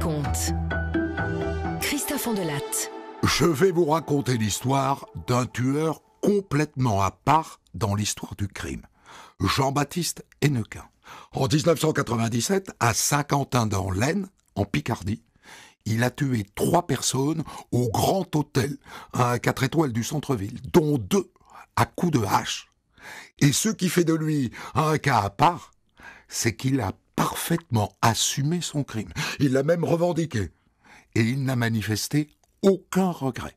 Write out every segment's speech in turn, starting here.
raconte. Christophe Andelatte. Je vais vous raconter l'histoire d'un tueur complètement à part dans l'histoire du crime. Jean-Baptiste Hennequin. En 1997, à Saint-Quentin dans l'Aisne, en Picardie, il a tué 3 personnes au Grand Hôtel, un 4 étoiles du centre-ville, dont 2 à coups de hache. Et ce qui fait de lui un cas à part, c'est qu'il a parfaitement assumé son crime. Il l'a même revendiqué. Et il n'a manifesté aucun regret.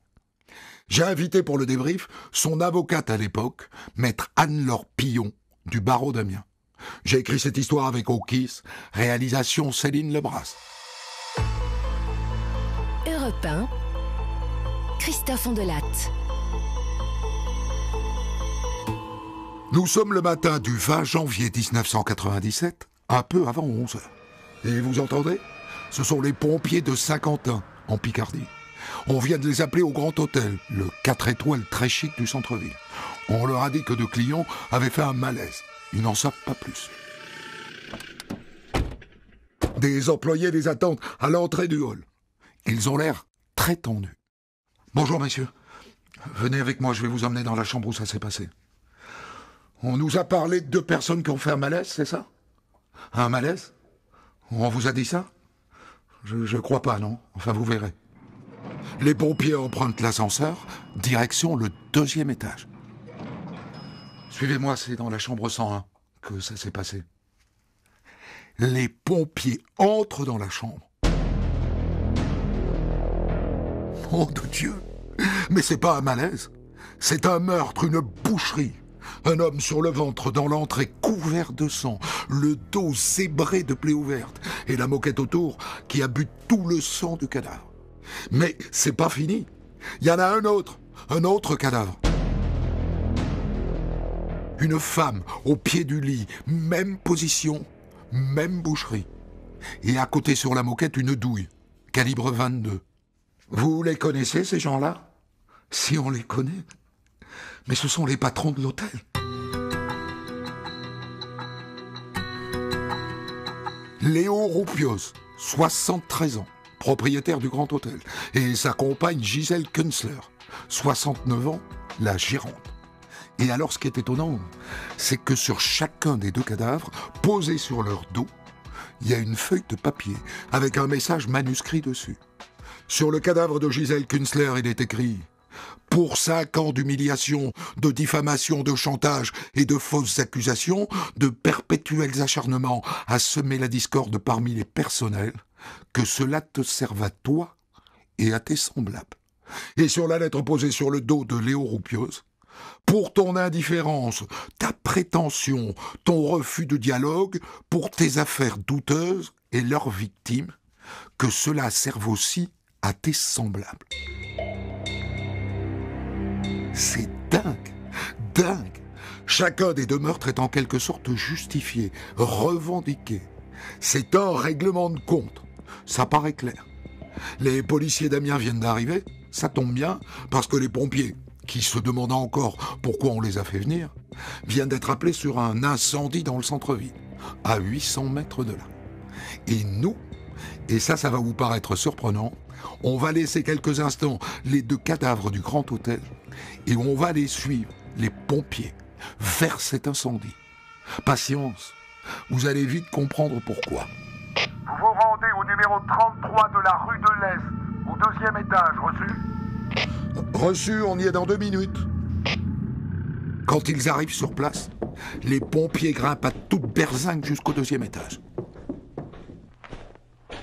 J'ai invité pour le débrief son avocate à l'époque, maître Anne-Laure Pillon, du barreau d'Amiens. J'ai écrit cette histoire avec Okis, réalisation Céline Lebras. Europe 1, Christophe Andelatte. Nous sommes le matin du 20 janvier 1997, un peu avant 11h. Et vous entendez ? Ce sont les pompiers de Saint-Quentin, en Picardie. On vient de les appeler au Grand Hôtel, le 4 étoiles très chic du centre-ville. On leur a dit que 2 clients avaient fait un malaise. Ils n'en savent pas plus. Des employés les attendent à l'entrée du hall. Ils ont l'air très tendus. « Bonjour, messieurs. Venez avec moi, je vais vous emmener dans la chambre où ça s'est passé. On nous a parlé de 2 personnes qui ont fait un malaise, c'est ça ? Un malaise ? On vous a dit ça ? Je crois pas, non ? Enfin, vous verrez. » Les pompiers empruntent l'ascenseur, direction le 2e étage. « Suivez-moi, c'est dans la chambre 101 que ça s'est passé. » Les pompiers entrent dans la chambre. Nom de Dieu! Mais c'est pas un malaise. C'est un meurtre, une boucherie. Un homme sur le ventre dans l'entrée couvert de sang, le dos zébré de plaies ouvertes et la moquette autour qui a bu tout le sang du cadavre. Mais c'est pas fini. Il y en a un autre cadavre. Une femme au pied du lit, même position, même boucherie. Et à côté sur la moquette, une douille, calibre 22. Vous les connaissez, ces gens-là ? Si on les connaît. Mais ce sont les patrons de l'hôtel. Léo Roupios, 73 ans, propriétaire du Grand Hôtel, et sa compagne Gisèle Kunzler, 69 ans, la gérante. Et alors, ce qui est étonnant, c'est que sur chacun des 2 cadavres, posés sur leur dos, il y a une feuille de papier avec un message manuscrit dessus. Sur le cadavre de Gisèle Kunzler, il est écrit « Pour 5 ans d'humiliation, de diffamation, de chantage et de fausses accusations, de perpétuels acharnements à semer la discorde parmi les personnels, que cela te serve à toi et à tes semblables. » Et sur la lettre posée sur le dos de Léo Roupios, « Pour ton indifférence, ta prétention, ton refus de dialogue, pour tes affaires douteuses et leurs victimes, que cela serve aussi à tes semblables. » C'est dingue. Chacun des 2 meurtres est en quelque sorte justifié, revendiqué. C'est un règlement de compte. Ça paraît clair. Les policiers d'Amiens viennent d'arriver, ça tombe bien, parce que les pompiers, qui se demandent encore pourquoi on les a fait venir, viennent d'être appelés sur un incendie dans le centre-ville, à 800 mètres de là. Et nous, et ça va vous paraître surprenant, on va laisser quelques instants les 2 cadavres du Grand Hôtel et on va les suivre, les pompiers, vers cet incendie. Patience, vous allez vite comprendre pourquoi. Vous vous rendez au numéro 33 de la rue de l'Est, au 2e étage, reçu ? Reçu, on y est dans 2 minutes. Quand ils arrivent sur place, les pompiers grimpent à toute berzingue jusqu'au 2e étage.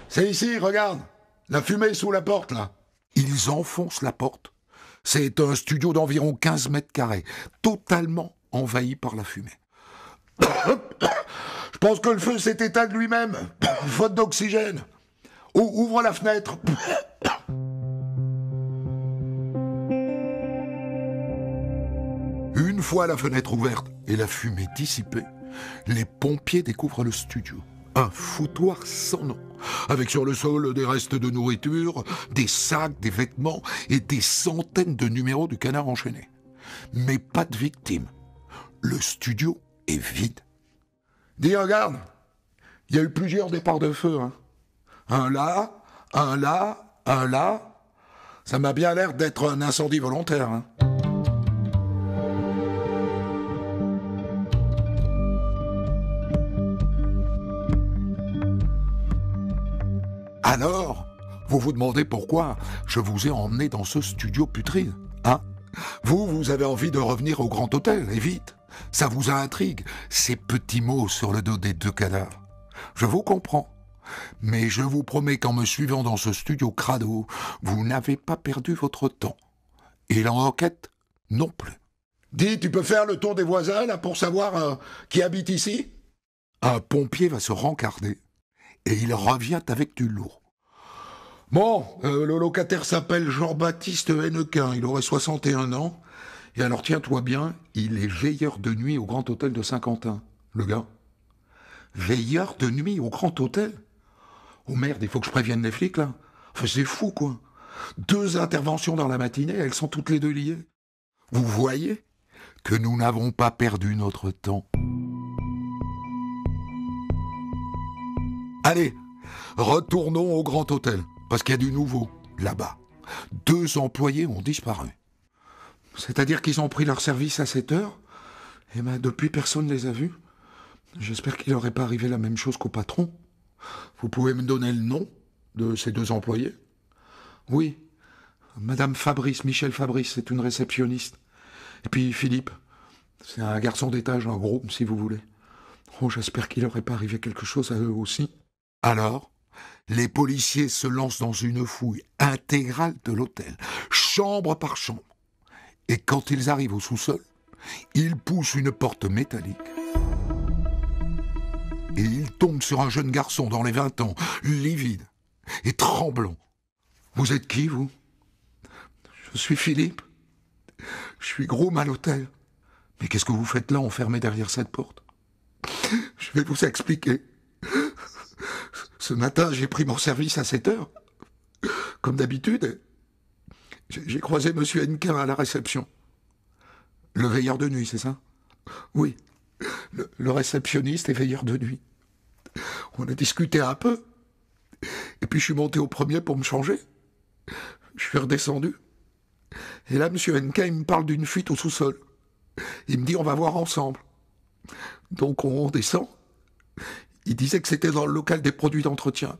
C'est ici, regarde. La fumée sous la porte, là. Ils enfoncent la porte. C'est un studio d'environ 15 mètres carrés, totalement envahi par la fumée. Je pense que le feu s'est éteint de lui-même. Faute d'oxygène. Ouvre la fenêtre. Une fois la fenêtre ouverte et la fumée dissipée, les pompiers découvrent le studio. Un foutoir sans nom, avec sur le sol des restes de nourriture, des sacs, des vêtements et des centaines de numéros du Canard enchaîné. Mais pas de victimes. Le studio est vide. Dis, regarde, il y a eu plusieurs départs de feu. Un là, Un là, un là. Ça m'a bien l'air d'être un incendie volontaire, hein. Alors, vous vous demandez pourquoi je vous ai emmené dans ce studio putride, hein? Vous avez envie de revenir au Grand Hôtel, et vite. Ça vous intrigue, ces petits mots sur le dos des 2 cadavres. Je vous comprends. Mais je vous promets qu'en me suivant dans ce studio crado, vous n'avez pas perdu votre temps. Et l'enquête, non plus. Dis, tu peux faire le tour des voisins, là, pour savoir qui habite ici? Un pompier va se rencarder, et il revient avec du lourd. Bon, le locataire s'appelle Jean-Baptiste Hennequin, il aurait 61 ans. Et alors, tiens-toi bien, il est veilleur de nuit au Grand Hôtel de Saint-Quentin, le gars. Veilleur de nuit au Grand Hôtel? Oh merde, il faut que je prévienne les flics, là. Enfin, c'est fou, quoi. 2 interventions dans la matinée, elles sont toutes les 2 liées. Vous voyez que nous n'avons pas perdu notre temps. Allez, retournons au Grand Hôtel. Parce qu'il y a du nouveau, là-bas. 2 employés ont disparu. C'est-à-dire qu'ils ont pris leur service à 7 heures, et depuis, personne ne les a vus. J'espère qu'il n'aurait pas arrivé la même chose qu'au patron. Vous pouvez me donner le nom de ces 2 employés? Oui, Madame Fabrice, Michel Fabrice, c'est une réceptionniste. Et puis Philippe, c'est un garçon d'étage, un gros, si vous voulez. Oh, j'espère qu'il n'aurait pas arrivé quelque chose à eux aussi. Alors, les policiers se lancent dans une fouille intégrale de l'hôtel, chambre par chambre. Et quand ils arrivent au sous-sol, ils poussent une porte métallique. Et ils tombent sur un jeune garçon dans les 20 ans, livide et tremblant. Vous êtes qui, vous? Je suis Philippe. Je suis groom à l'hôtel. Mais qu'est-ce que vous faites là, enfermé derrière cette porte? Je vais vous expliquer. Ce matin, j'ai pris mon service à 7 heures. Comme d'habitude, j'ai croisé Monsieur Hennequin à la réception. Le veilleur de nuit, c'est ça? Oui, le réceptionniste et veilleur de nuit. On a discuté un peu. Et puis je suis monté au premier pour me changer. Je suis redescendu. Et là, Monsieur Hennequin, il me parle d'une fuite au sous-sol. Il me dit, on va voir ensemble. Donc on descend. Il disait que c'était dans le local des produits d'entretien.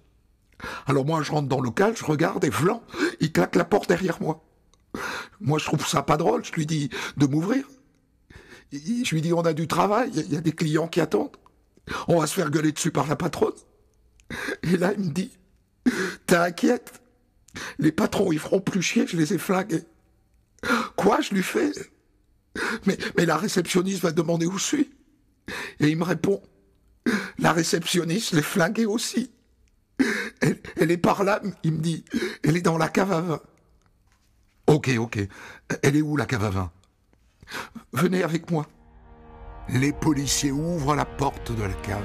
Alors moi, je rentre dans le local, je regarde, et vlan, il claque la porte derrière moi. Moi, je trouve ça pas drôle, je lui dis de m'ouvrir. Je lui dis, on a du travail, il y a des clients qui attendent. On va se faire gueuler dessus par la patronne. Et là, il me dit, t'inquiète, les patrons, ils feront plus chier, je les ai flingués. Quoi, je lui fais? Mais la réceptionniste va demander où je suis. Et il me répond, la réceptionniste, je l'ai flinguée aussi. Elle est par là, il me dit, elle est dans la cave à vin. Ok. Elle est où, la cave à vin? Venez avec moi. Les policiers ouvrent la porte de la cave.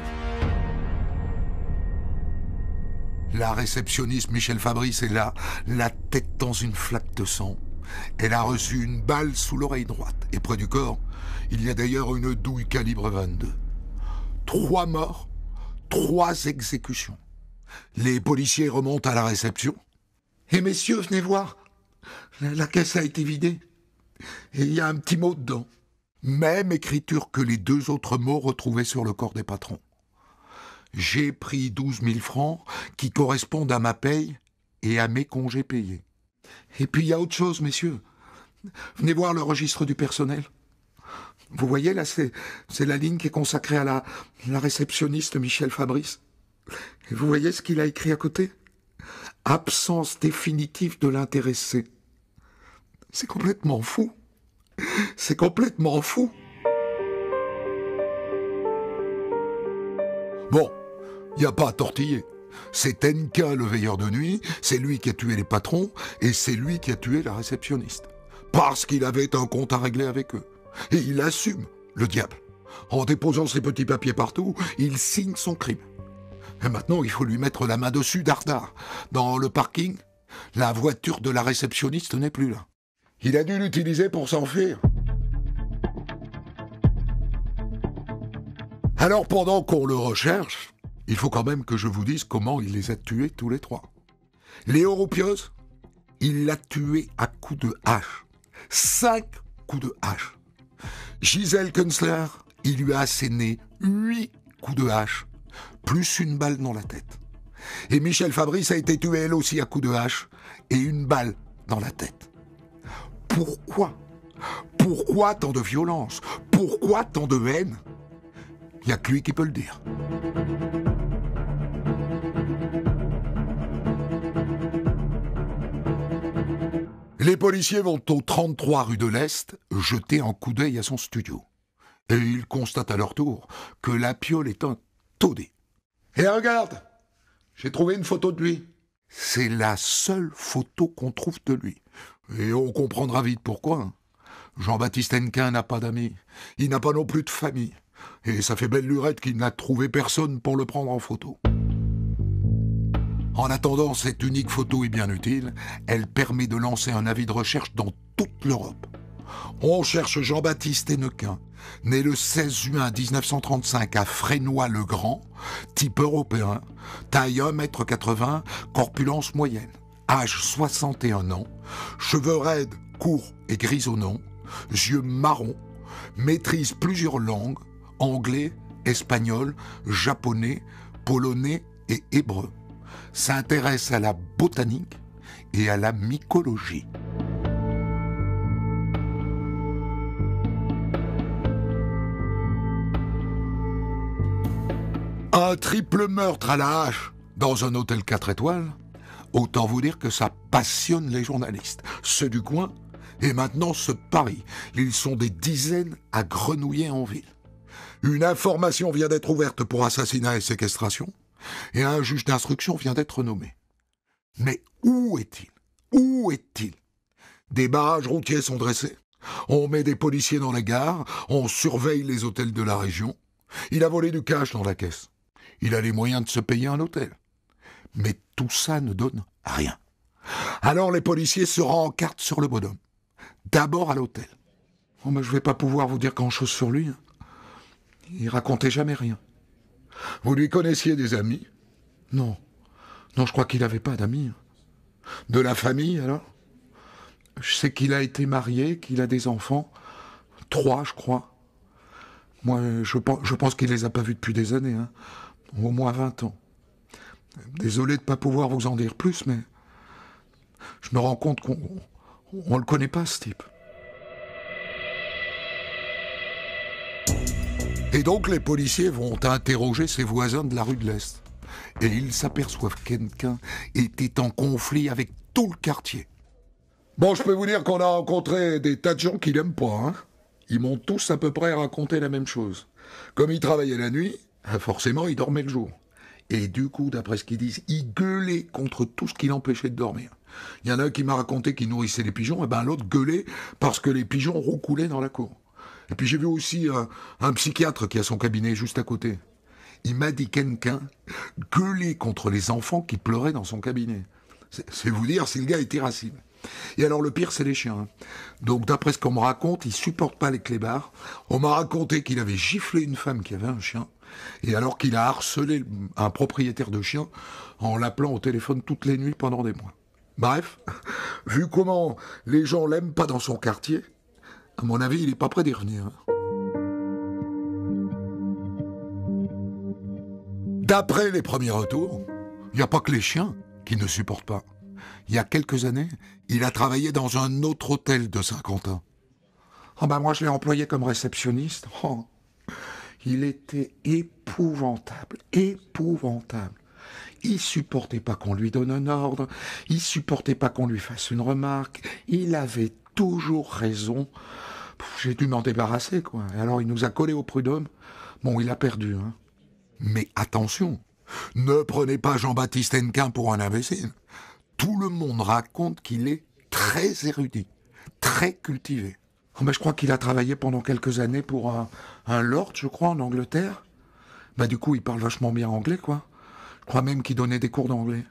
La réceptionniste Michel Fabrice est là, la tête dans une flaque de sang. Elle a reçu une balle sous l'oreille droite. Et près du corps, il y a d'ailleurs une douille calibre 22. 3 morts, 3 exécutions. Les policiers remontent à la réception. Et messieurs, venez voir. La caisse a été vidée. Et il y a un petit mot dedans. Même écriture que les 2 autres mots retrouvés sur le corps des patrons. J'ai pris 12 000 francs qui correspondent à ma paye et à mes congés payés. Et puis il y a autre chose, messieurs. Venez voir le registre du personnel. Vous voyez, là, c'est la ligne qui est consacrée à la réceptionniste Michel Fabrice. Et vous voyez ce qu'il a écrit à côté? Absence définitive de l'intéressé. C'est complètement fou. C'est complètement fou. Bon, il n'y a pas à tortiller. C'est Hennequin, le veilleur de nuit, c'est lui qui a tué les patrons, et c'est lui qui a tué la réceptionniste. Parce qu'il avait un compte à régler avec eux. Et il assume, le diable. En déposant ses petits papiers partout, il signe son crime. Et maintenant, il faut lui mettre la main dessus dardard. Dans le parking, la voiture de la réceptionniste n'est plus là. Il a dû l'utiliser pour s'enfuir. Alors, pendant qu'on le recherche, il faut quand même que je vous dise comment il les a tués tous les 3. Léo Roupios, il l'a tué à coups de hache. 5 coups de hache. Gisèle Künzler, il lui a asséné 8 coups de hache, plus une balle dans la tête. Et Michel Fabrice a été tué elle aussi à coups de hache et une balle dans la tête. Pourquoi ? Pourquoi tant de violence ? Pourquoi tant de haine ? Il n'y a que lui qui peut le dire. Les policiers vont au 33 rue de l'Est jeter un coup d'œil à son studio. Et ils constatent à leur tour que la piole est un taudis. Et regarde, j'ai trouvé une photo de lui. C'est la seule photo qu'on trouve de lui. Et on comprendra vite pourquoi. Jean-Baptiste Hennequin n'a pas d'amis. Il n'a pas non plus de famille. Et ça fait belle lurette qu'il n'a trouvé personne pour le prendre en photo. En attendant, cette unique photo est bien utile. Elle permet de lancer un avis de recherche dans toute l'Europe. On cherche Jean-Baptiste Hennequin, né le 16 juin 1935 à Fresnoy-le-Grand, type européen, taille 1,80 m, corpulence moyenne, âge 61 ans, cheveux raides, courts et grisonnants, yeux marrons, maîtrise plusieurs langues, anglais, espagnol, japonais, polonais et hébreu. S'intéresse à la botanique et à la mycologie. Un triple meurtre à la hache dans un hôtel 4 étoiles, autant vous dire que ça passionne les journalistes, ceux du coin, et maintenant ceux de Paris. Ils sont des dizaines à grenouiller en ville. Une information vient d'être ouverte pour assassinat et séquestration, et un juge d'instruction vient d'être nommé. Mais où est-il ? Où est-il ? Des barrages routiers sont dressés. On met des policiers dans les gares, on surveille les hôtels de la région. Il a volé du cash dans la caisse. Il a les moyens de se payer un hôtel. Mais tout ça ne donne rien. Alors les policiers se rencartent sur le bonhomme. D'abord à l'hôtel. Oh, mais je vais pas pouvoir vous dire grand-chose sur lui. Il racontait jamais rien. Vous lui connaissiez des amis ? Non. Non, je crois qu'il n'avait pas d'amis. De la famille, alors ? Je sais qu'il a été marié, qu'il a des enfants. 3, je crois. Moi, je pense qu'il les a pas vus depuis des années. Au moins 20 ans. Désolé de ne pas pouvoir vous en dire plus, mais je me rends compte qu'on le connaît pas, ce type. Et donc les policiers vont interroger ses voisins de la rue de l'Est. Et ils s'aperçoivent qu'Hennequin était en conflit avec tout le quartier. Bon, je peux vous dire qu'on a rencontré des tas de gens qui l'aiment pas. Ils m'ont tous à peu près raconté la même chose. Comme il travaillait la nuit, forcément il dormait le jour. Et du coup, d'après ce qu'ils disent, il gueulait contre tout ce qui l'empêchait de dormir. Il y en a un qui m'a raconté qu'il nourrissait les pigeons, et l'autre gueulait parce que les pigeons roucoulaient dans la cour. Et puis j'ai vu aussi un psychiatre qui a son cabinet juste à côté. Il m'a dit qu'Hennequin gueulait contre les enfants qui pleuraient dans son cabinet. C'est vous dire si le gars est irascible. Et alors le pire, c'est les chiens. Donc d'après ce qu'on me raconte, il supporte pas les clébards. On m'a raconté qu'il avait giflé une femme qui avait un chien, et alors qu'il a harcelé un propriétaire de chien en l'appelant au téléphone toutes les nuits pendant des mois. Bref, vu comment les gens l'aiment pas dans son quartier, à mon avis, il est pas prêt d'y revenir. D'après les premiers retours, il n'y a pas que les chiens qui ne supportent pas. Il y a quelques années, il a travaillé dans un autre hôtel de Saint-Quentin. Moi, je l'ai employé comme réceptionniste. Il était épouvantable, épouvantable. Il supportait pas qu'on lui donne un ordre, il supportait pas qu'on lui fasse une remarque, il avait toujours raison. J'ai dû m'en débarrasser, quoi. Et alors, il nous a collé au prud'homme. Bon, il a perdu, Mais attention, ne prenez pas Jean-Baptiste Hennequin pour un imbécile. Tout le monde raconte qu'il est très érudit, très cultivé. Je crois qu'il a travaillé pendant quelques années pour un lord, je crois, en Angleterre. Du coup, il parle vachement bien anglais, quoi. Je crois même qu'il donnait des cours d'anglais.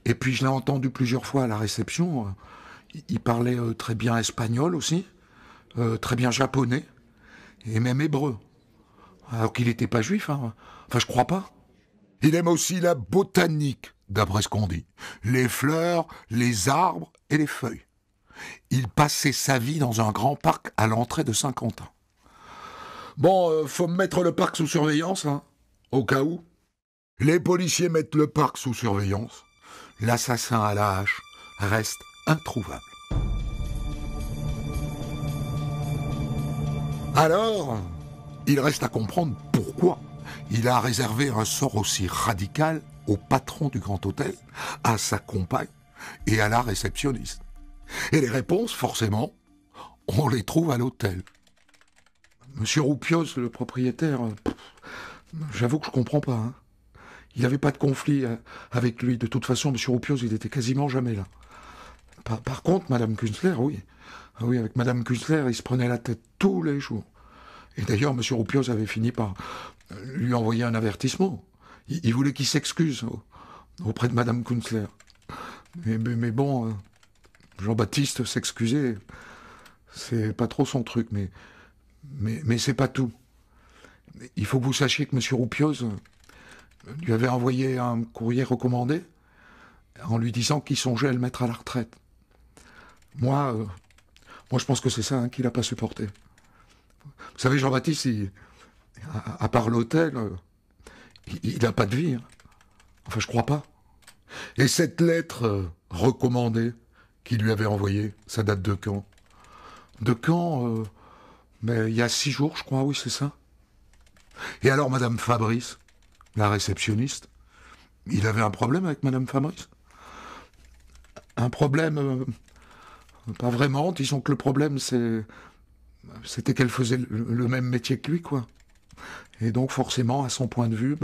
Et puis, je l'ai entendu plusieurs fois à la réception. Il parlait très bien espagnol aussi, très bien japonais, et même hébreu. Alors qu'il n'était pas juif, je crois pas. Il aime aussi la botanique, d'après ce qu'on dit. Les fleurs, les arbres et les feuilles. Il passait sa vie dans un grand parc à l'entrée de Saint-Quentin. Bon, faut mettre le parc sous surveillance, hein, au cas où. Les policiers mettent le parc sous surveillance. L'assassin à la hache reste introuvable. Alors, il reste à comprendre pourquoi il a réservé un sort aussi radical au patron du Grand Hôtel, à sa compagne et à la réceptionniste. Et les réponses, forcément, on les trouve à l'hôtel. Monsieur Roupios, le propriétaire, j'avoue que je comprends pas. Hein. Il n'y avait pas de conflit avec lui. De toute façon, monsieur Roupios, il était quasiment jamais là. Par contre, madame Künzler, oui. Ah oui, avec madame Künzler, il se prenait la tête tous les jours. Et d'ailleurs, monsieur Roupios avait fini par lui envoyer un avertissement. Il voulait qu'il s'excuse auprès de madame Künzler. Mais bon, Jean-Baptiste s'excuser, c'est pas trop son truc, mais c'est pas tout. Il faut que vous sachiez que monsieur Roupios lui avait envoyé un courrier recommandé en lui disant qu'il songeait à le mettre à la retraite. Moi, je pense que c'est ça qu'il n'a pas supporté. Vous savez, Jean-Baptiste, à part l'hôtel, il n'a pas de vie. Hein. Enfin, je crois pas. Et cette lettre recommandée qu'il lui avait envoyée, ça date de quand? De quand mais il y a 6 jours, je crois, oui, c'est ça. Et alors, madame Fabrice, la réceptionniste, il avait un problème avec madame Fabrice? Un problème... pas vraiment, disons que le problème, c'était qu'elle faisait le même métier que lui, quoi. Et donc, forcément, à son point de vue,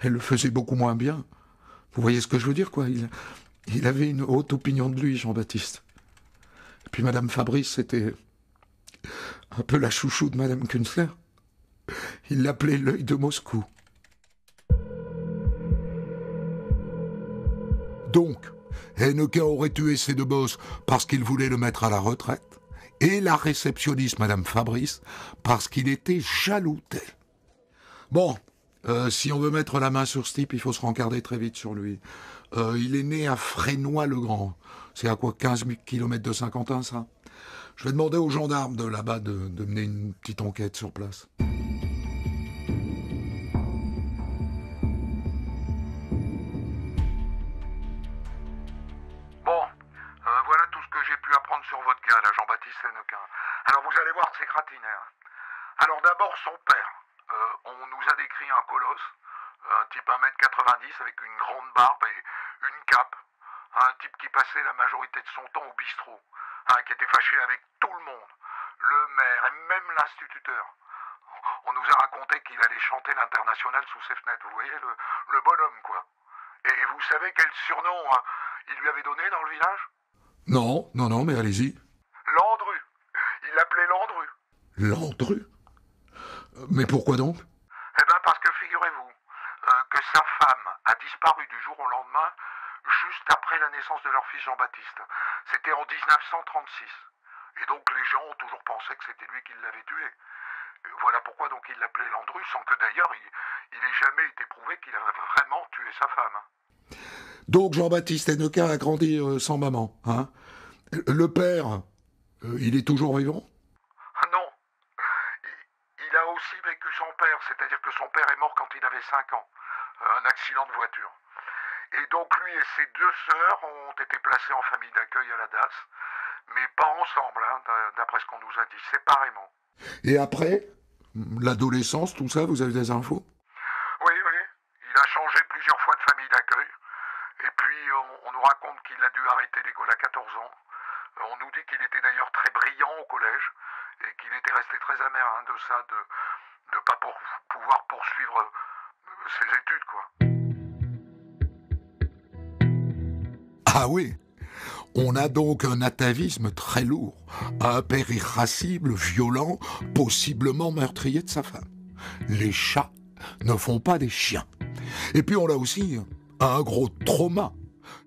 elle le faisait beaucoup moins bien. Vous voyez ce que je veux dire, quoi. Il avait une haute opinion de lui, Jean-Baptiste. Et puis madame Fabrice, c'était un peu la chouchou de madame Künzler. Il l'appelait l'œil de Moscou. Donc, Hennequin aurait tué ses 2 bosses parce qu'il voulait le mettre à la retraite, et la réceptionniste, madame Fabrice, parce qu'il était jaloux d'elle. Bon, si on veut mettre la main sur ce type, il faut se rencarder très vite sur lui. Il est né à Frénois-le-Grand. C'est à quoi, 15 km de Saint-Quentin, ça? Je vais demander aux gendarmes de là-bas de mener une petite enquête sur place. Bon, voilà tout ce que j'ai pu apprendre sur votre gars, là, Jean-Baptiste Hennequin. Alors vous allez voir, c'est gratiné. Hein. Alors d'abord, son père. On nous a décrit un colosse, un type 1m90 avec une grande barbe et une cape. Un type qui passait la majorité de son temps au bistrot. Qui était fâché avec tout le monde. Le maire et même l'instituteur. On nous a raconté qu'il allait chanter l'international sous ses fenêtres. Vous voyez, le bonhomme, quoi. Et vous savez quel surnom il lui avait donné dans le village? Non, mais allez-y. Landru. Il l'appelait Landru. Landru? Mais pourquoi donc? Eh bien parce que figurez-vous que sa femme a disparu du jour au lendemain, juste après la naissance de leur fils Jean-Baptiste. C'était en 1936. Et donc les gens ont toujours pensé que c'était lui qui l'avait tué. Voilà pourquoi donc il l'appelait Landru, sans que d'ailleurs il ait jamais été prouvé qu'il avait vraiment tué sa femme. Donc Jean-Baptiste Hennequin a grandi sans maman, hein? Le père, il est toujours vivant? Non. Il a aussi vécu son père, c'est-à-dire que son père est mort quand il avait 5 ans. Un accident de voiture. Et donc lui et ses 2 sœurs ont été placés en famille d'accueil à la DAS, mais pas ensemble, hein, d'après ce qu'on nous a dit, séparément. Et après, l'adolescence, tout ça, vous avez des infos? Oui, il a changé plusieurs fois de famille d'accueil, et puis on nous raconte qu'il a dû arrêter l'école à 14 ans. On nous dit qu'il était d'ailleurs très brillant au collège, et qu'il était resté très amer de ça, de ne pas pouvoir poursuivre ses études, quoi. Ah oui, on a donc un atavisme très lourd, un père irascible, violent, possiblement meurtrier de sa femme. Les chats ne font pas des chiens. Et puis on a aussi un gros trauma.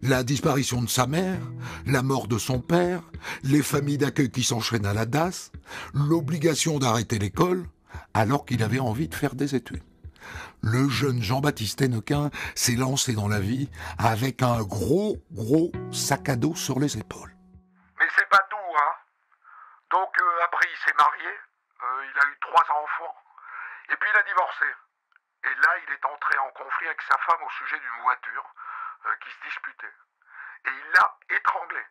La disparition de sa mère, la mort de son père, les familles d'accueil qui s'enchaînent à la DAS, l'obligation d'arrêter l'école alors qu'il avait envie de faire des études. le jeune Jean-Baptiste Hennequin s'est lancé dans la vie avec un gros sac à dos sur les épaules. Mais c'est pas tout, hein. Donc après il s'est marié, il a eu 3 enfants, et puis il a divorcé. Et là il est entré en conflit avec sa femme au sujet d'une voiture qui se disputait. Et il l'a étranglée.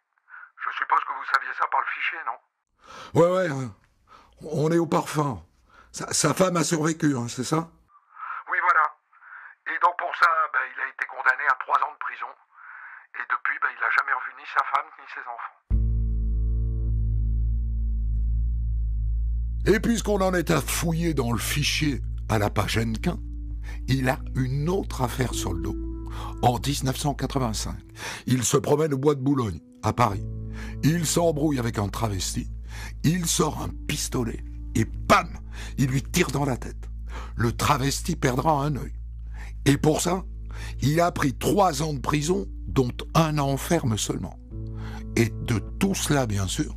Je suppose que vous saviez ça par le fichier, non? Ouais, on est au parfum. Sa femme a survécu, hein, c'est ça? Oui, voilà. Et donc pour ça, il a été condamné à 3 ans de prison. Et depuis, il n'a jamais revu ni sa femme ni ses enfants. Et puisqu'on en est à fouiller dans le fichier à la page Hennequin, il a une autre affaire sur le dos. En 1985, il se promène au bois de Boulogne, à Paris. Il s'embrouille avec un travesti, il sort un pistolet et bam, il lui tire dans la tête. Le travesti perdra un œil. Et pour ça, il a pris 3 ans de prison, dont 1 an ferme seulement. Et de tout cela, bien sûr,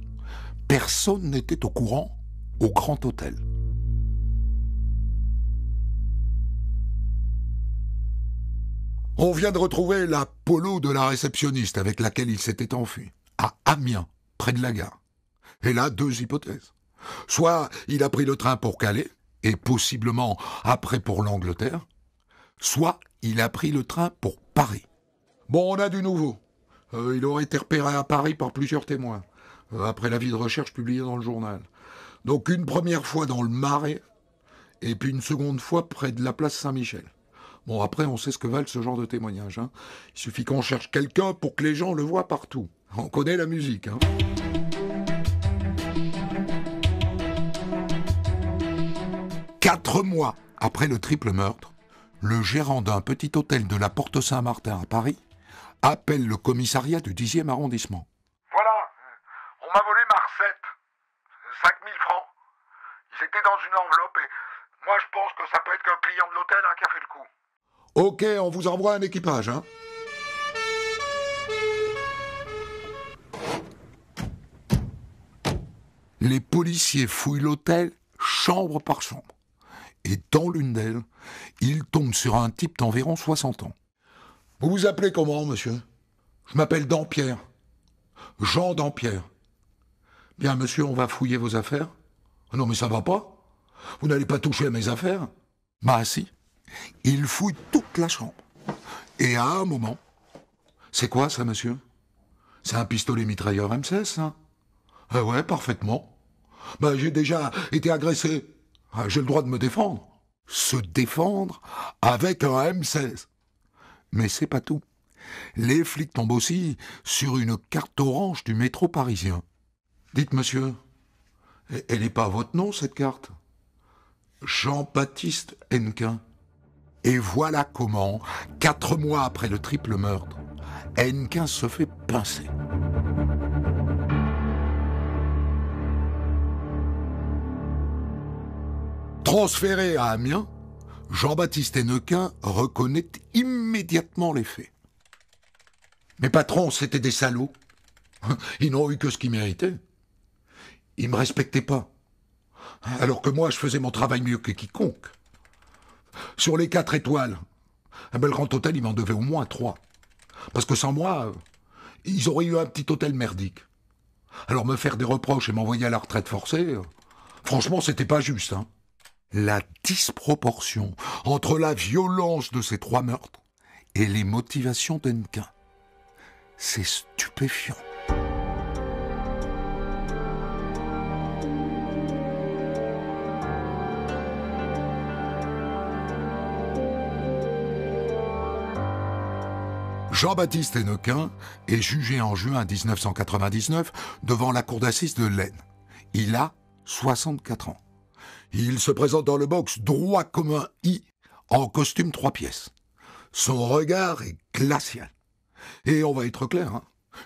personne n'était au courant au Grand Hôtel. On vient de retrouver la polo de la réceptionniste avec laquelle il s'était enfui, à Amiens, près de la gare. Et là, 2 hypothèses. Soit il a pris le train pour Calais, et possiblement après pour l'Angleterre, soit il a pris le train pour Paris. Bon, on a du nouveau. Il aurait été repéré à Paris par plusieurs témoins, après l'avis de recherche publié dans le journal. Donc une première fois dans le Marais, et puis une seconde fois près de la place Saint-Michel. Bon, après, on sait ce que valent ce genre de témoignages. Hein. Il suffit qu'on cherche quelqu'un pour que les gens le voient partout. On connaît la musique. Hein. Quatre mois après le triple meurtre, le gérant d'un petit hôtel de la Porte Saint-Martin à Paris appelle le commissariat du 10e arrondissement. Voilà, on m'a volé ma recette. 5 000 francs. Ils étaient dans une enveloppe et moi je pense que ça peut être qu'un client de l'hôtel qui a fait le coup. Ok, on vous envoie un équipage, hein. Les policiers fouillent l'hôtel chambre par chambre. Et dans l'une d'elles, ils tombent sur un type d'environ 60 ans. Vous vous appelez comment, monsieur? Je m'appelle Dampierre. Jean Dampierre. Bien, monsieur, on va fouiller vos affaires. Non, mais ça va pas. Vous n'allez pas toucher à mes affaires. Bah si. Il fouille toute la chambre. Et à un moment... C'est quoi ça, monsieur? C'est un pistolet mitrailleur M16, ça? Ah ouais, parfaitement. Bah j'ai déjà été agressé. Ah, j'ai le droit de me défendre. Se défendre avec un M16. Mais c'est pas tout. Les flics tombent aussi sur une carte orange du métro parisien. Dites, monsieur, elle n'est pas à votre nom, cette carte? Jean-Baptiste Hennequin. Et voilà comment, 4 mois après le triple meurtre, Hennequin se fait pincer. Transféré à Amiens, Jean-Baptiste Hennequin reconnaît immédiatement les faits. Mes patrons, c'était des salauds. Ils n'ont eu que ce qu'ils méritaient. Ils ne me respectaient pas. Alors que moi, je faisais mon travail mieux que quiconque. Sur les 4 étoiles, le Grand Hôtel, il m'en devait au moins 3. Parce que sans moi, ils auraient eu un petit hôtel merdique. Alors me faire des reproches et m'envoyer à la retraite forcée, franchement, c'était pas juste. Hein. La disproportion entre la violence de ces 3 meurtres et les motivations d'Hennequin, c'est stupéfiant. Jean-Baptiste Hennequin est jugé en juin 1999 devant la cour d'assises de l'Aisne. Il a 64 ans. Il se présente dans le box droit comme un I, en costume 3 pièces. Son regard est glacial. Et on va être clair, hein,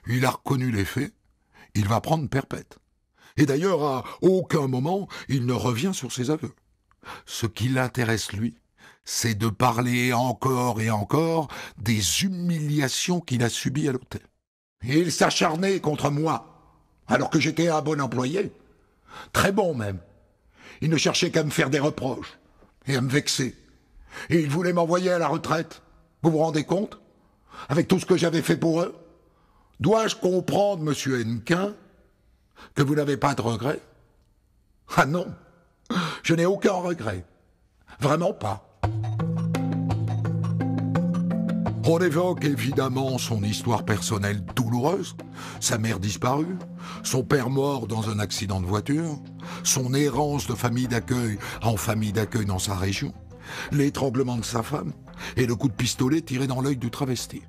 il a reconnu les faits, il va prendre perpète. Et d'ailleurs, à aucun moment, il ne revient sur ses aveux. Ce qui l'intéresse, lui, c'est de parler encore et encore des humiliations qu'il a subies à l'hôtel. Il s'acharnait contre moi, alors que j'étais un bon employé. Très bon même. Il ne cherchait qu'à me faire des reproches et à me vexer. Et ils voulaient m'envoyer à la retraite. Vous vous rendez compte? Avec tout ce que j'avais fait pour eux? Dois-je comprendre, monsieur Hennequin, que vous n'avez pas de regrets? Ah non, je n'ai aucun regret. Vraiment pas. On évoque évidemment son histoire personnelle douloureuse, sa mère disparue, son père mort dans un accident de voiture, son errance de famille d'accueil en famille d'accueil dans sa région, l'étranglement de sa femme et le coup de pistolet tiré dans l'œil du travesti.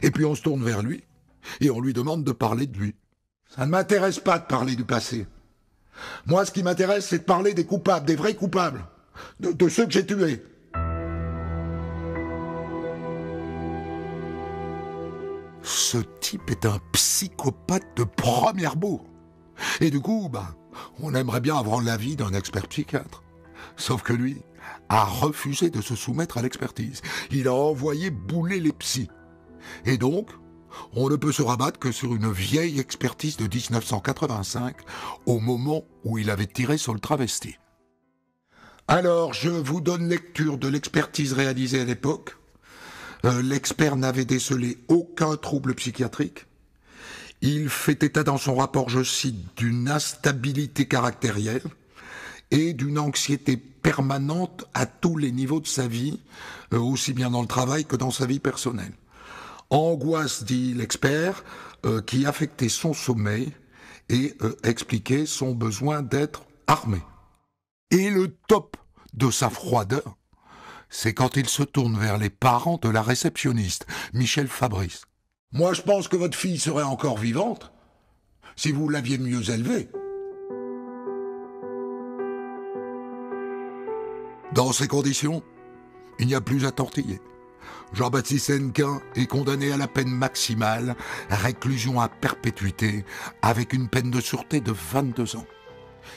Et puis on se tourne vers lui et on lui demande de parler de lui. Ça ne m'intéresse pas de parler du passé. Moi, ce qui m'intéresse, c'est de parler des coupables, des vrais coupables, de ceux que j'ai tués. Ce type est un psychopathe de première bourre. Et du coup, on aimerait bien avoir l'avis d'un expert psychiatre. Sauf que lui a refusé de se soumettre à l'expertise. Il a envoyé bouler les psys. Et donc, on ne peut se rabattre que sur une vieille expertise de 1985, au moment où il avait tiré sur le travesti. Alors, je vous donne lecture de l'expertise réalisée à l'époque. L'expert n'avait décelé aucun trouble psychiatrique. Il fait état dans son rapport, je cite, d'une instabilité caractérielle et d'une anxiété permanente à tous les niveaux de sa vie, aussi bien dans le travail que dans sa vie personnelle. Angoisse, dit l'expert, qui affectait son sommeil et expliquait son besoin d'être armé. Et le top de sa froideur, c'est quand il se tourne vers les parents de la réceptionniste, Michel Fabrice. « Moi, je pense que votre fille serait encore vivante si vous l'aviez mieux élevée. » Dans ces conditions, il n'y a plus à tortiller. Jean-Baptiste Hennequin est condamné à la peine maximale, réclusion à perpétuité, avec une peine de sûreté de 22 ans.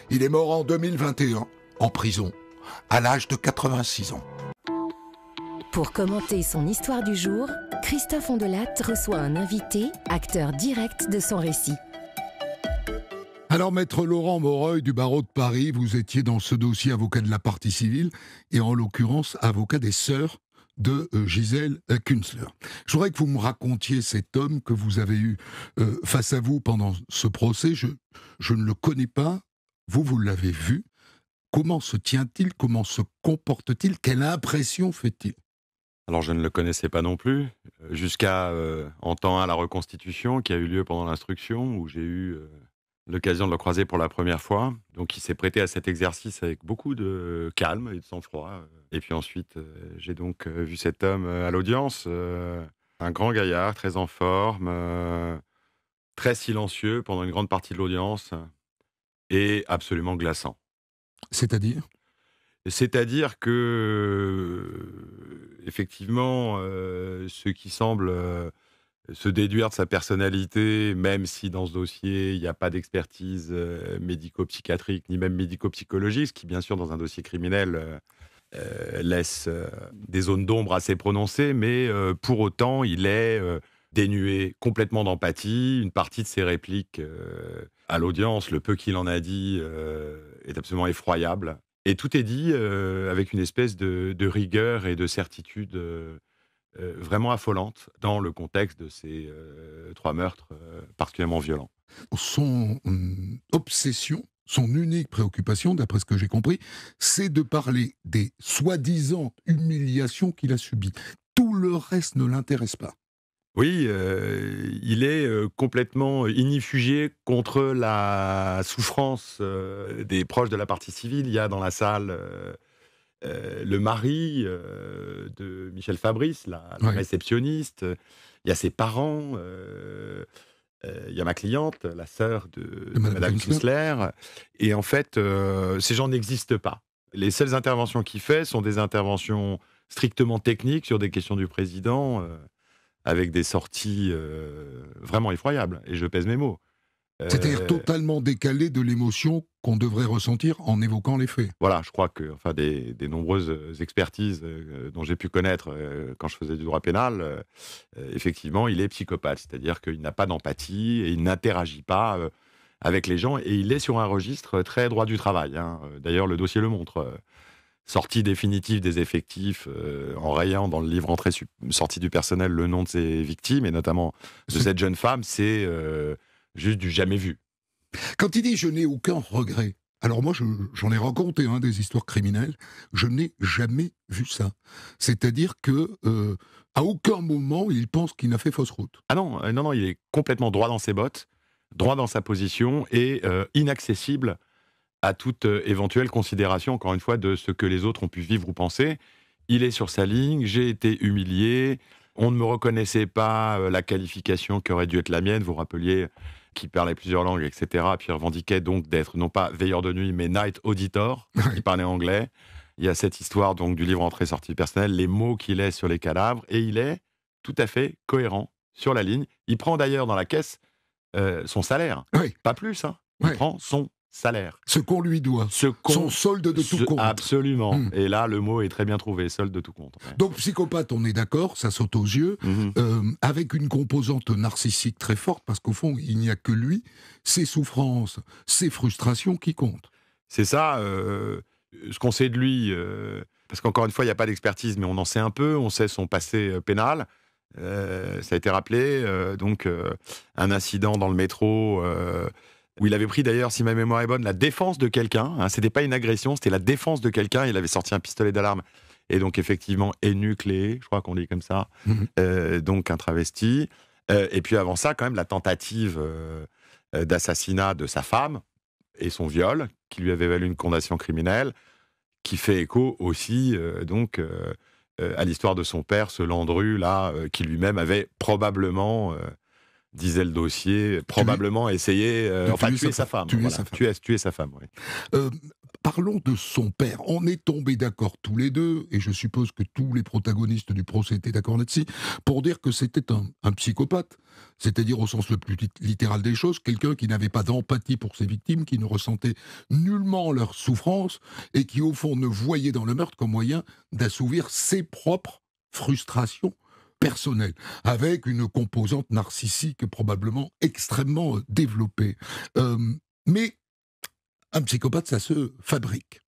Il est mort en 2021, en prison, à l'âge de 86 ans. Pour commenter son histoire du jour, Christophe Ondelat reçoit un invité, acteur direct de son récit. Alors, maître Laurent Moreuil du barreau de Paris, vous étiez dans ce dossier avocat de la partie civile et en l'occurrence avocat des sœurs de Gisèle Künzler. Je voudrais que vous me racontiez cet homme que vous avez eu face à vous pendant ce procès. Je ne le connais pas, vous l'avez vu. Comment se tient-il? Comment se comporte-t-il? Quelle impression fait-il? Alors je ne le connaissais pas non plus, jusqu'à en temps 1 la reconstitution qui a eu lieu pendant l'instruction, où j'ai eu l'occasion de le croiser pour la première fois. Donc il s'est prêté à cet exercice avec beaucoup de calme et de sang-froid. Et puis ensuite, j'ai donc vu cet homme à l'audience, un grand gaillard, très en forme, très silencieux pendant une grande partie de l'audience, et absolument glaçant. C'est-à-dire ? C'est-à-dire que, effectivement, ce qui semble se déduire de sa personnalité, même si dans ce dossier, il n'y a pas d'expertise médico-psychiatrique, ni même médico-psychologique, ce qui, bien sûr, dans un dossier criminel, laisse des zones d'ombre assez prononcées, mais pour autant, il est dénué complètement d'empathie. Une partie de ses répliques à l'audience, le peu qu'il en a dit, est absolument effroyable. Et tout est dit avec une espèce de rigueur et de certitude vraiment affolante dans le contexte de ces 3 meurtres particulièrement violents. Son obsession, son unique préoccupation, d'après ce que j'ai compris, c'est de parler des soi-disant humiliations qu'il a subies. Tout le reste ne l'intéresse pas. Oui, il est complètement ignifugié contre la souffrance des proches de la partie civile. Il y a dans la salle le mari de Michel Fabrice, la réceptionniste. Il y a ses parents. Il y a ma cliente, la sœur de Madame Künzler. Et en fait, ces gens n'existent pas. Les seules interventions qu'il fait sont des interventions strictement techniques sur des questions du président, avec des sorties vraiment effroyables. Et je pèse mes mots. C'est-à-dire totalement décalé de l'émotion qu'on devrait ressentir en évoquant les faits. Voilà, je crois que des nombreuses expertises dont j'ai pu connaître quand je faisais du droit pénal, effectivement, il est psychopathe. C'est-à-dire qu'il n'a pas d'empathie et il n'interagit pas avec les gens. Et il est sur un registre très droit du travail. D'ailleurs, le dossier le montre. sortie définitive des effectifs, en rayant dans le livre sortie du personnel le nom de ses victimes, et notamment de cette jeune femme, c'est juste du jamais vu. Quand il dit « je n'ai aucun regret », alors moi j'en ai raconté des histoires criminelles, je n'ai jamais vu ça. C'est-à-dire que à aucun moment il pense qu'il n'a fait fausse route. Ah non, non, il est complètement droit dans ses bottes, droit dans sa position et inaccessible à toute éventuelle considération, encore une fois, de ce que les autres ont pu vivre ou penser. Il est sur sa ligne, j'ai été humilié, on ne me reconnaissait pas la qualification qui aurait dû être la mienne, vous vous rappeliez, qui parlait plusieurs langues, etc., puis revendiquait donc d'être non pas veilleur de nuit, mais night auditor, qui parlait anglais. Il y a cette histoire donc du livre entrée-sortie personnelle, les mots qu'il laisse sur les cadavres, et il est tout à fait cohérent sur la ligne. Il prend d'ailleurs dans la caisse son salaire, pas plus, il prend son salaire. Ce qu'on lui doit, son solde de tout compte. Absolument. Et là, le mot est très bien trouvé, solde de tout compte. Ouais. Donc, psychopathe, on est d'accord, ça saute aux yeux, avec une composante narcissique très forte, parce qu'au fond, il n'y a que lui, ses souffrances, ses frustrations qui comptent. C'est ça, ce qu'on sait de lui, parce qu'encore une fois, il n'y a pas d'expertise, mais on en sait un peu, on sait son passé pénal. Ça a été rappelé, un incident dans le métro où il avait pris d'ailleurs, si ma mémoire est bonne, la défense de quelqu'un. C'était pas une agression, c'était la défense de quelqu'un. Il avait sorti un pistolet d'alarme et donc effectivement énucléé, je crois qu'on dit comme ça, donc un travesti. Et puis avant ça, quand même, la tentative d'assassinat de sa femme et son viol, qui lui avait valu une condamnation criminelle, qui fait écho aussi à l'histoire de son père, ce Landru, là, qui lui-même avait probablement, disait le dossier, probablement essayé, tuer sa femme. Tuer sa femme, oui. Parlons de son père. On est tombés d'accord tous les deux, et je suppose que tous les protagonistes du procès étaient d'accord là-dessus, pour dire que c'était un psychopathe, c'est-à-dire au sens le plus littéral des choses, quelqu'un qui n'avait pas d'empathie pour ses victimes, qui ne ressentait nullement leur souffrance, et qui au fond ne voyait dans le meurtre qu'un moyen d'assouvir ses propres frustrations personnelles, avec une composante narcissique probablement extrêmement développée. Mais un psychopathe, ça se fabrique.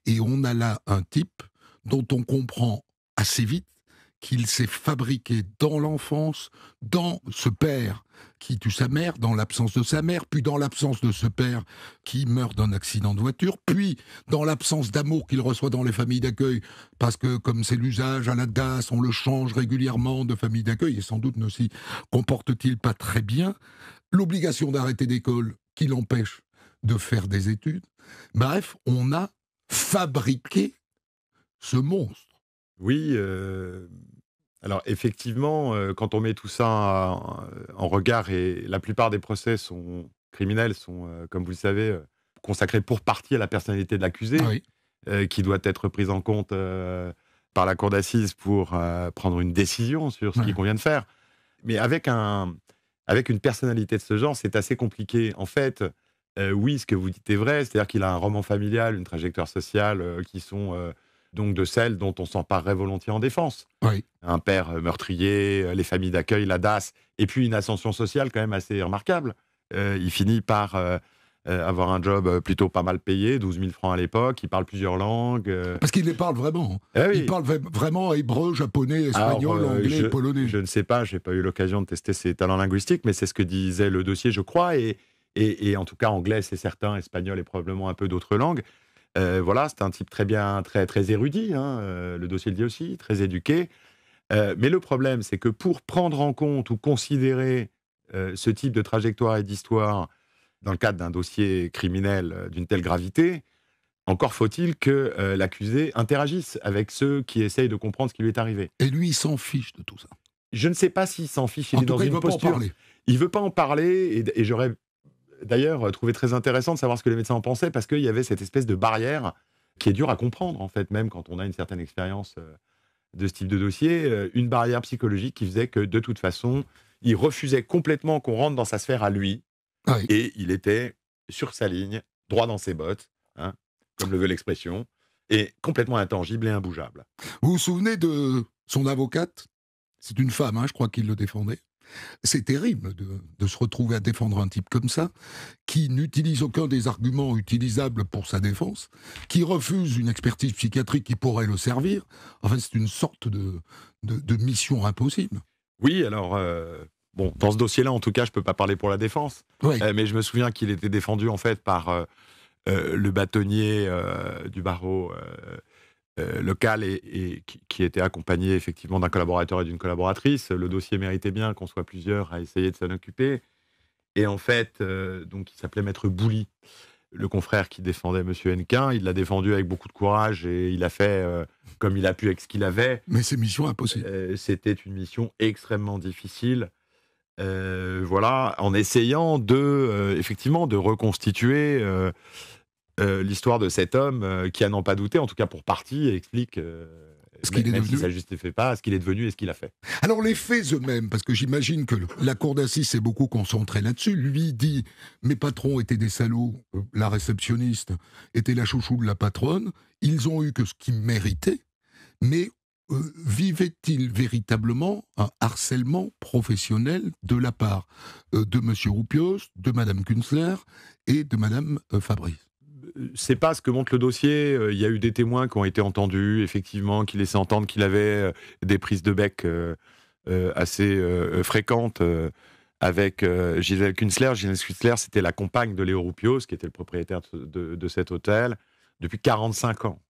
Et on a là un type dont on comprend assez vite qu'il s'est fabriqué dans l'enfance, dans ce père qui tue sa mère, dans l'absence de sa mère, puis dans l'absence de ce père qui meurt d'un accident de voiture, puis dans l'absence d'amour qu'il reçoit dans les familles d'accueil, parce que comme c'est l'usage à la DAS, on le change régulièrement de famille d'accueil, et sans doute ne s'y comporte-t-il pas très bien, l'obligation d'arrêter d'école qui l'empêche de faire des études. Bref, on a fabriqué ce monstre. Oui, alors effectivement, quand on met tout ça en regard, et la plupart des procès criminels sont, comme vous le savez, consacrés pour partie à la personnalité de l'accusé, qui doit être prise en compte par la cour d'assises pour prendre une décision sur ce qu'il convient de faire. Mais avec une personnalité de ce genre, c'est assez compliqué. En fait, oui, ce que vous dites est vrai, c'est-à-dire qu'il a un roman familial, une trajectoire sociale qui sont donc de celles dont on s'emparerait volontiers en défense. Un père meurtrier, les familles d'accueil, la DAS, et puis une ascension sociale quand même assez remarquable. Il finit par avoir un job plutôt pas mal payé, 12 000 francs à l'époque, il parle plusieurs langues. Parce qu'il les parle vraiment. Il parle vraiment hébreu, japonais, espagnol, anglais, et polonais. Je ne sais pas, je n'ai pas eu l'occasion de tester ses talents linguistiques, mais c'est ce que disait le dossier, je crois, et en tout cas anglais c'est certain, espagnol et probablement un peu d'autres langues. Voilà, c'est un type très bien, très, très érudit, le dossier le dit aussi, très éduqué. Mais le problème, c'est que pour prendre en compte ou considérer ce type de trajectoire et d'histoire dans le cadre d'un dossier criminel d'une telle gravité, encore faut-il que l'accusé interagisse avec ceux qui essayent de comprendre ce qui lui est arrivé. Et lui, il s'en fiche de tout ça. Je ne sais pas s'il s'en fiche, il est dans une posture. Il ne veut pas en parler, et j'aurais d'ailleurs trouvé très intéressant de savoir ce que les médecins en pensaient, parce qu'il y avait cette espèce de barrière qui est dure à comprendre, en fait, même quand on a une certaine expérience de ce type de dossier, une barrière psychologique qui faisait que, de toute façon, il refusait complètement qu'on rentre dans sa sphère à lui, et il était sur sa ligne, droit dans ses bottes, comme le veut l'expression, et complètement intangible et imbougeable. Vous vous souvenez de son avocate ? C'est une femme, je crois qu'il le défendait. C'est terrible de se retrouver à défendre un type comme ça, qui n'utilise aucun des arguments utilisables pour sa défense, qui refuse une expertise psychiatrique qui pourrait le servir. Enfin, c'est une sorte de mission impossible. Oui, alors, bon, dans ce dossier-là, en tout cas, je ne peux pas parler pour la défense, Oui. mais je me souviens qu'il était défendu, en fait, par le bâtonnier du barreau local et qui était accompagné, effectivement, d'un collaborateur et d'une collaboratrice. Le dossier méritait bien qu'on soit plusieurs à essayer de s'en occuper. Et en fait, donc, il s'appelait Maître Bouli, le confrère qui défendait M. Hennequin. Il l'a défendu avec beaucoup de courage et il a fait comme il a pu avec ce qu'il avait. Mais c'est mission impossible. C'était une mission extrêmement difficile. Voilà, en essayant effectivement de reconstituer l'histoire de cet homme qui, à n'en pas douter, en tout cas pour partie, explique, Ce qu'il est même si devenu. ça ne justifie pas, ce qu'il est devenu et ce qu'il a fait. Alors les faits eux-mêmes, parce que j'imagine que la cour d'assises s'est beaucoup concentrée là-dessus, lui dit « Mes patrons étaient des salauds, la réceptionniste était la chouchou de la patronne, ils ont eu que ce qu'ils méritaient, mais vivait-il véritablement un harcèlement professionnel de la part de M. Roupios, de Mme Künzler et de Mme Fabrice ?» C'est pas ce que montre le dossier. Il y a eu des témoins qui ont été entendus, effectivement, qui laissaient entendre qu'il avait des prises de bec assez fréquentes avec Gisèle Künzler. Gisèle Künzler, c'était la compagne de Léo Roupios, qui était le propriétaire de cet hôtel, depuis 45 ans.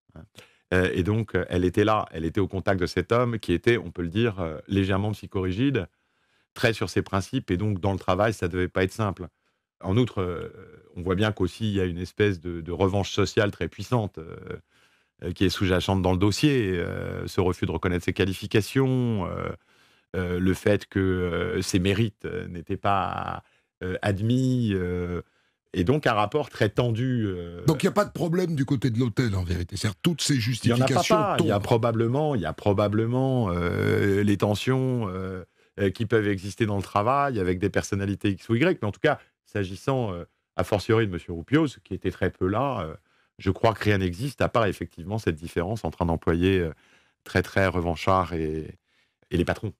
Et donc, elle était là, elle était au contact de cet homme qui était, on peut le dire, légèrement psychorigide, très sur ses principes, et donc dans le travail, ça ne devait pas être simple. En outre, on voit bien qu'aussi il y a une espèce de revanche sociale très puissante qui est sous-jacente dans le dossier. Ce refus de reconnaître ses qualifications, le fait que ses mérites n'étaient pas admis, et donc un rapport très tendu. Donc il n'y a pas de problème du côté de l'hôtel en vérité. C'est-à-dire toutes ces Il n'y en justifications a pas. Il y a tombent. probablement les tensions qui peuvent exister dans le travail avec des personnalités X ou Y, mais en tout cas, s'agissant a fortiori de M. Roupios, qui était très peu là, je crois que rien n'existe, à part effectivement cette différence entre un employé très très revanchard et les patrons.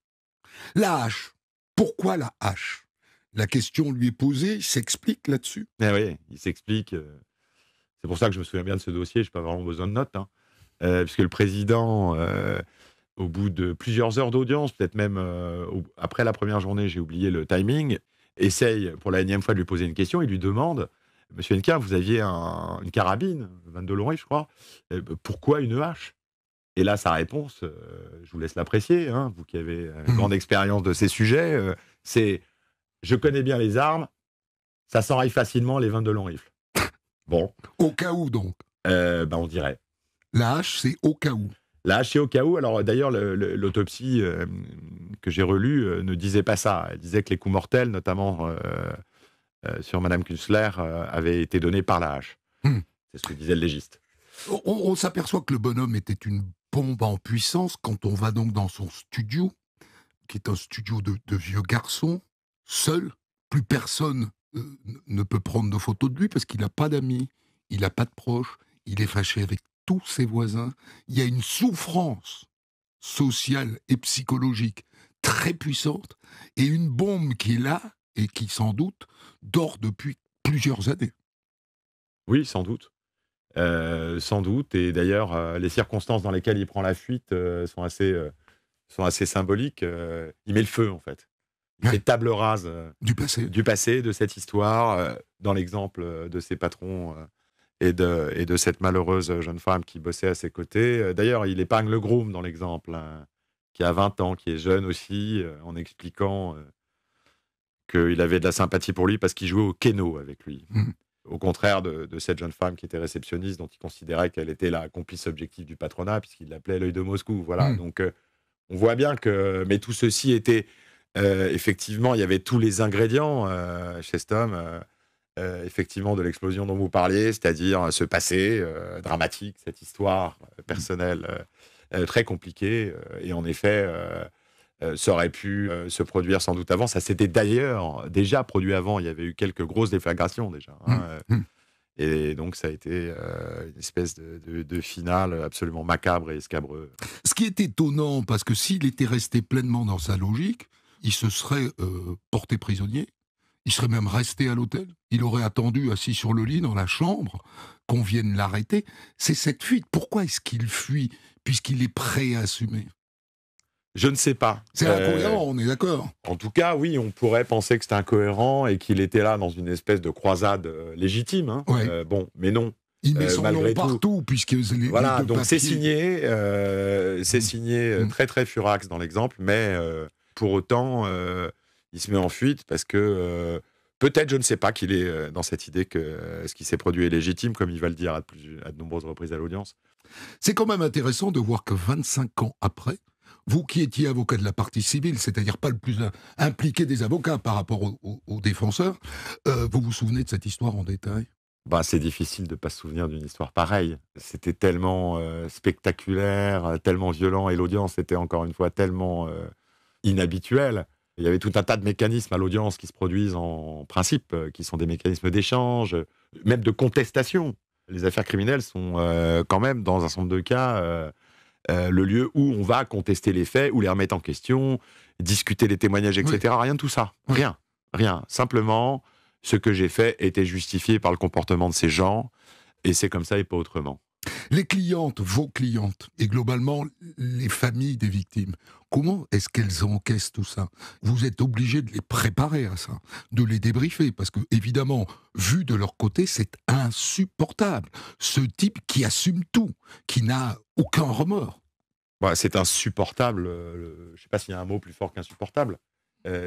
La hache. Pourquoi la hache? La question lui est posée, il s'explique là-dessus. Eh oui, il s'explique. C'est pour ça que je me souviens bien de ce dossier, je n'ai pas vraiment besoin de notes, hein, puisque le président, au bout de plusieurs heures d'audience, peut-être même après la première journée, j'ai oublié le timing, essaye pour la énième fois de lui poser une question. Il lui demande, Monsieur Hennequin, vous aviez une carabine, 22 long rifle, je crois, pourquoi une hache? Et là, sa réponse, je vous laisse l'apprécier, hein, vous qui avez une grande expérience de ces sujets, c'est « je connais bien les armes, ça s'enraye facilement les 22 long rifles ». Bon. Au cas où donc. On dirait. La hache, c'est au cas où. La hache, c'est au cas où. Alors d'ailleurs, l'autopsie que j'ai relue ne disait pas ça. Elle disait que les coups mortels, notamment sur Madame Künzler, avaient été donnés par la hache. C'est ce que disait le légiste. On s'aperçoit que le bonhomme était une bombe en puissance quand on va donc dans son studio, qui est un studio de vieux garçon, seul. Plus personne ne peut prendre de photos de lui parce qu'il n'a pas d'amis, il n'a pas de proches, il est fâché avec tous ses voisins. Il y a une souffrance sociale et psychologique très puissante et une bombe qui est là et qui, sans doute, dort depuis plusieurs années. Oui, sans doute. Sans doute. Et d'ailleurs, les circonstances dans lesquelles il prend la fuite sont assez symboliques. Il met le feu, en fait. Il fait table rase du passé, de cette histoire, dans l'exemple de ses patrons et de cette malheureuse jeune femme qui bossait à ses côtés. D'ailleurs, il épargne le groom dans l'exemple, hein, qui a 20 ans, qui est jeune aussi, en expliquant qu'il avait de la sympathie pour lui parce qu'il jouait au keno avec lui. Au contraire de cette jeune femme qui était réceptionniste, dont il considérait qu'elle était la complice objective du patronat, puisqu'il l'appelait l'œil de Moscou. Voilà. Donc, on voit bien que... Mais tout ceci était... effectivement, il y avait tous les ingrédients chez cet homme, effectivement, de l'explosion dont vous parliez, c'est-à-dire ce passé dramatique, cette histoire personnelle très compliquée. Et en effet, ça aurait pu se produire sans doute avant. Ça s'était d'ailleurs déjà produit avant. Il y avait eu quelques grosses déflagrations déjà. Et donc, ça a été une espèce de finale absolument macabre et escabreux. Ce qui est étonnant, parce que s'il était resté pleinement dans sa logique, il se serait porté prisonnier. Il serait même resté à l'hôtel. Il aurait attendu assis sur le lit dans la chambre qu'on vienne l'arrêter. C'est cette fuite. Pourquoi est-ce qu'il fuit puisqu'il est prêt à assumer? Je ne sais pas. C'est incohérent, on est d'accord. En tout cas, oui, on pourrait penser que c'est incohérent et qu'il était là dans une espèce de croisade légitime. Hein. Ouais. Bon, mais non. Il met son nom partout, puisque les voilà, deux donc papiers... c'est signé très très furax dans l'exemple, mais pour autant, il se met en fuite parce que peut-être, je ne sais pas, qu'il est dans cette idée que ce qui s'est produit est légitime, comme il va le dire à de nombreuses reprises à l'audience. C'est quand même intéressant de voir que 25 ans après, vous qui étiez avocat de la partie civile, c'est-à-dire pas le plus impliqué des avocats par rapport aux défenseurs, vous vous souvenez de cette histoire en détail? Bah, c'est difficile de ne pas se souvenir d'une histoire pareille. C'était tellement spectaculaire, tellement violent, et l'audience était encore une fois tellement inhabituelle. Il y avait tout un tas de mécanismes à l'audience qui se produisent en principe, qui sont des mécanismes d'échange, même de contestation. Les affaires criminelles sont quand même, dans un certain nombre de cas, le lieu où on va contester les faits, ou les remettre en question, discuter les témoignages, etc. Oui. Rien de tout ça. Oui. Rien. Simplement, ce que j'ai fait était justifié par le comportement de ces gens, et c'est comme ça et pas autrement. Les clientes, vos clientes, et globalement les familles des victimes, comment est-ce qu'elles encaissent tout ça? Vous êtes obligé de les préparer à ça, de les débriefer, parce que, évidemment, vu de leur côté, c'est insupportable. Ce type qui assume tout, qui n'a aucun remords. Ouais, c'est insupportable. Je ne sais pas s'il y a un mot plus fort qu'insupportable.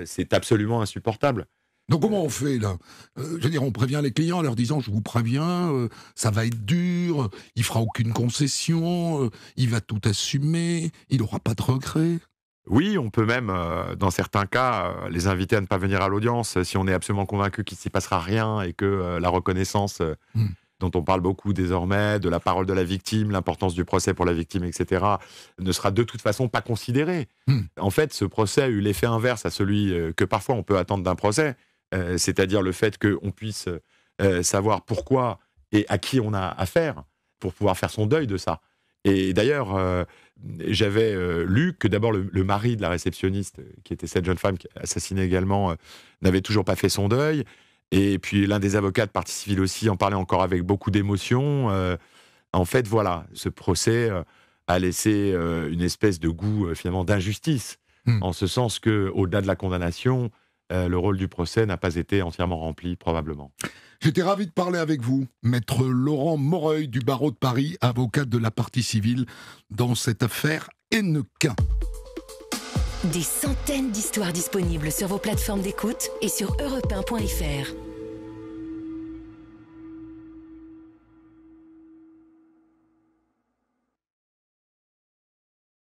C'est absolument insupportable. Donc comment on fait là? Je veux dire, on prévient les clients en leur disant, je vous préviens, ça va être dur, il fera aucune concession, il va tout assumer, il n'aura pas de regrets. Oui, on peut même, dans certains cas, les inviter à ne pas venir à l'audience si on est absolument convaincu qu'il ne s'y passera rien et que la reconnaissance dont on parle beaucoup désormais, de la parole de la victime, l'importance du procès pour la victime, etc., ne sera de toute façon pas considérée. En fait, ce procès a eu l'effet inverse à celui que parfois on peut attendre d'un procès. C'est-à-dire le fait qu'on puisse savoir pourquoi et à qui on a affaire pour pouvoir faire son deuil de ça. Et d'ailleurs, j'avais lu que d'abord le mari de la réceptionniste, qui était cette jeune femme assassinée également, n'avait toujours pas fait son deuil. Et puis l'un des avocats de partie civile aussi en parlait encore avec beaucoup d'émotion. En fait, voilà, ce procès a laissé une espèce de goût finalement d'injustice, en ce sens qu'au-delà de la condamnation, le rôle du procès n'a pas été entièrement rempli, probablement. J'étais ravi de parler avec vous, maître Laurent Moreuil du barreau de Paris, avocat de la partie civile, dans cette affaire Hennequin. Des centaines d'histoires disponibles sur vos plateformes d'écoute et sur europe1.fr.